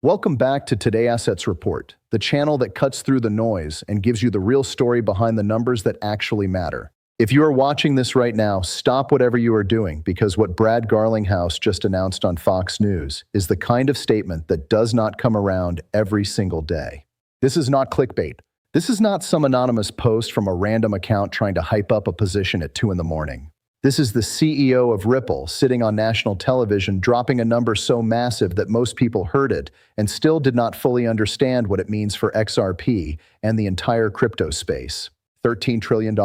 Welcome back to Today Assets Report, the channel that cuts through the noise and gives you the real story behind the numbers that actually matter. If you are watching this right now, stop whatever you are doing, because what Brad Garlinghouse just announced on Fox News is the kind of statement that does not come around every single day. This is not clickbait. This is not some anonymous post from a random account trying to hype up a position at 2 in the morning. This is the CEO of Ripple sitting on national television dropping a number so massive that most people heard it and still did not fully understand what it means for XRP and the entire crypto space. $13 trillion.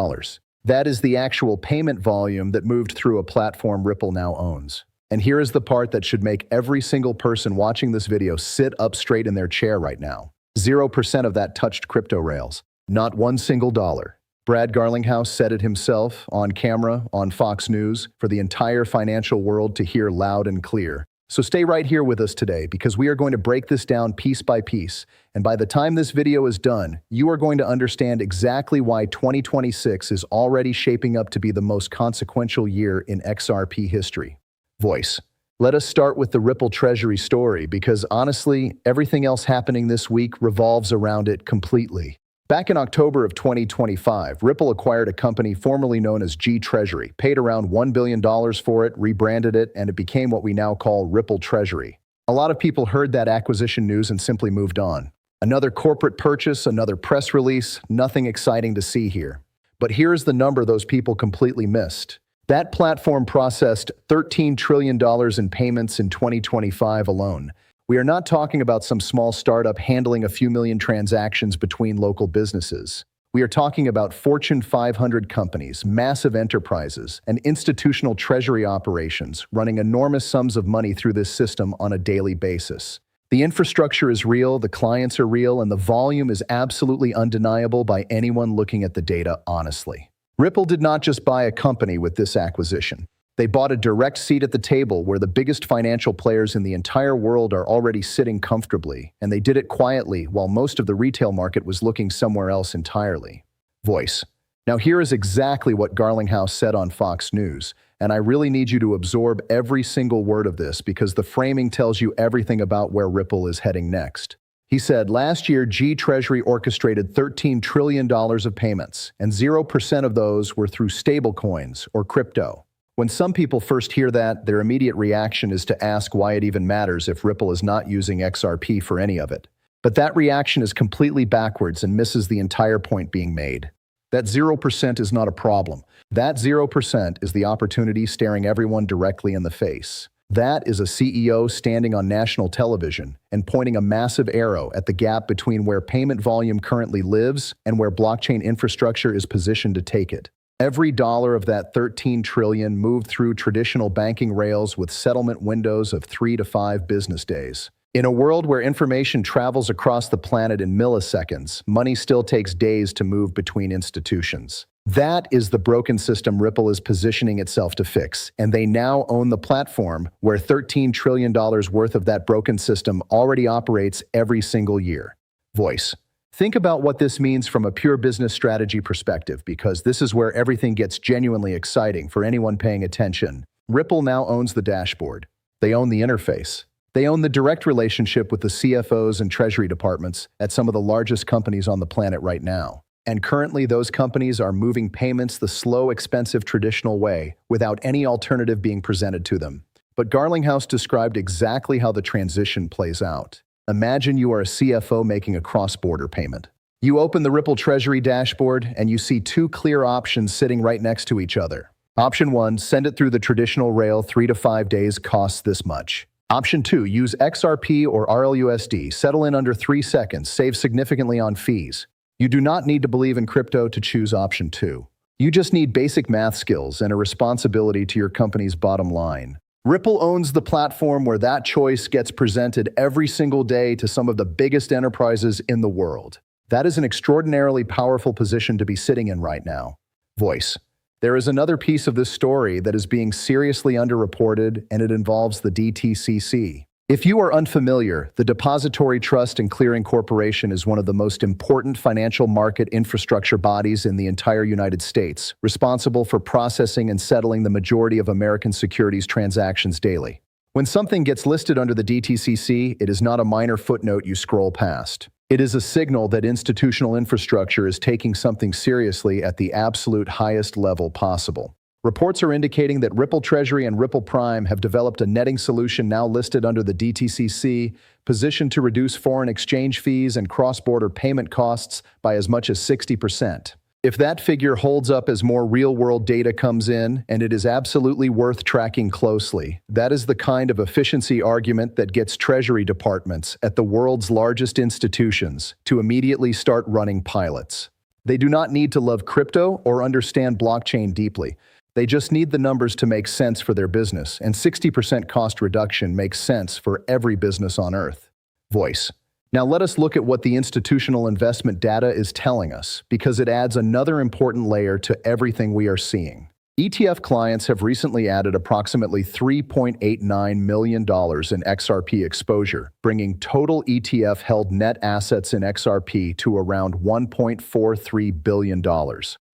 That is the actual payment volume that moved through a platform Ripple now owns. And here is the part that should make every single person watching this video sit up straight in their chair right now. 0% of that touched crypto rails. Not one single dollar. Brad Garlinghouse said it himself on camera on Fox News for the entire financial world to hear loud and clear. So stay right here with us today, because we are going to break this down piece by piece. And by the time this video is done, you are going to understand exactly why 2026 is already shaping up to be the most consequential year in XRP history. Voice. Let us start with the Ripple Treasury story, because honestly, everything else happening this week revolves around it completely. Back in October of 2025, Ripple acquired a company formerly known as G Treasury, paid around $1 billion for it, rebranded it, and it became what we now call Ripple Treasury. A lot of people heard that acquisition news and simply moved on. Another corporate purchase, another press release, nothing exciting to see here. But here's the number those people completely missed. That platform processed $13 trillion in payments in 2025 alone. We are not talking about some small startup handling a few million transactions between local businesses. We are talking about Fortune 500 companies, massive enterprises, and institutional treasury operations running enormous sums of money through this system on a daily basis. The infrastructure is real, the clients are real, and the volume is absolutely undeniable by anyone looking at the data honestly. Ripple did not just buy a company with this acquisition. They bought a direct seat at the table where the biggest financial players in the entire world are already sitting comfortably, and they did it quietly while most of the retail market was looking somewhere else entirely. Voice. Now here is exactly what Garlinghouse said on Fox News, and I really need you to absorb every single word of this, because the framing tells you everything about where Ripple is heading next. He said, last year, G Treasury orchestrated $13 trillion of payments, and 0% of those were through stablecoins or crypto. When some people first hear that, their immediate reaction is to ask why it even matters if Ripple is not using XRP for any of it. But that reaction is completely backwards and misses the entire point being made. That 0% is not a problem. That 0% is the opportunity staring everyone directly in the face. That is a CEO standing on national television and pointing a massive arrow at the gap between where payment volume currently lives and where blockchain infrastructure is positioned to take it. Every dollar of that $13 trillion moved through traditional banking rails with settlement windows of 3 to 5 business days. In a world where information travels across the planet in milliseconds, money still takes days to move between institutions. That is the broken system Ripple is positioning itself to fix, and they now own the platform where $13 trillion worth of that broken system already operates every single year. Voice. Think about what this means from a pure business strategy perspective, because this is where everything gets genuinely exciting for anyone paying attention. Ripple now owns the dashboard. They own the interface. They own the direct relationship with the CFOs and treasury departments at some of the largest companies on the planet right now. And currently, those companies are moving payments the slow, expensive, traditional way without any alternative being presented to them. But Garlinghouse described exactly how the transition plays out. Imagine you are a CFO making a cross-border payment. You open the Ripple Treasury dashboard and you see two clear options sitting right next to each other. Option 1, send it through the traditional rail, 3 to 5 days, costs this much. Option 2, use XRP or RLUSD, settle in under 3 seconds, save significantly on fees. You do not need to believe in crypto to choose option 2. You just need basic math skills and a responsibility to your company's bottom line. Ripple owns the platform where that choice gets presented every single day to some of the biggest enterprises in the world. That is an extraordinarily powerful position to be sitting in right now. Voice. There is another piece of this story that is being seriously underreported, and it involves the DTCC. If you are unfamiliar, the Depository Trust and Clearing Corporation is one of the most important financial market infrastructure bodies in the entire United States, responsible for processing and settling the majority of American securities transactions daily. When something gets listed under the DTCC, it is not a minor footnote you scroll past. It is a signal that institutional infrastructure is taking something seriously at the absolute highest level possible. Reports are indicating that Ripple Treasury and Ripple Prime have developed a netting solution now listed under the DTCC, positioned to reduce foreign exchange fees and cross-border payment costs by as much as 60%. If that figure holds up as more real-world data comes in, and it is absolutely worth tracking closely, that is the kind of efficiency argument that gets treasury departments at the world's largest institutions to immediately start running pilots. They do not need to love crypto or understand blockchain deeply. They just need the numbers to make sense for their business, and 60% cost reduction makes sense for every business on Earth. Voice. Now let us look at what the institutional investment data is telling us, because it adds another important layer to everything we are seeing. ETF clients have recently added approximately $3.89 million in XRP exposure, bringing total ETF-held net assets in XRP to around $1.43 billion.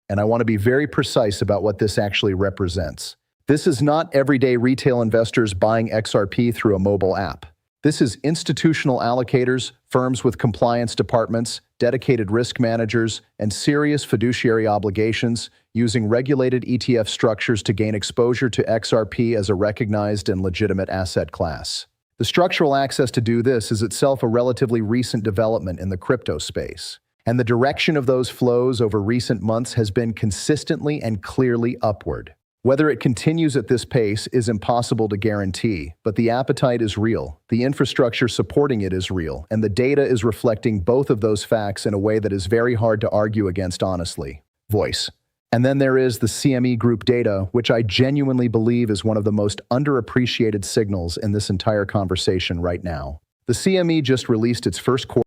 And I want to be very precise about what this actually represents. This is not everyday retail investors buying XRP through a mobile app. This is institutional allocators, firms with compliance departments, dedicated risk managers, and serious fiduciary obligations using regulated ETF structures to gain exposure to XRP as a recognized and legitimate asset class. The structural access to do this is itself a relatively recent development in the crypto space, and the direction of those flows over recent months has been consistently and clearly upward. Whether it continues at this pace is impossible to guarantee, but the appetite is real, the infrastructure supporting it is real, and the data is reflecting both of those facts in a way that is very hard to argue against honestly. Voice. And then there is the CME Group data, which I genuinely believe is one of the most underappreciated signals in this entire conversation right now. The CME just released its first quarter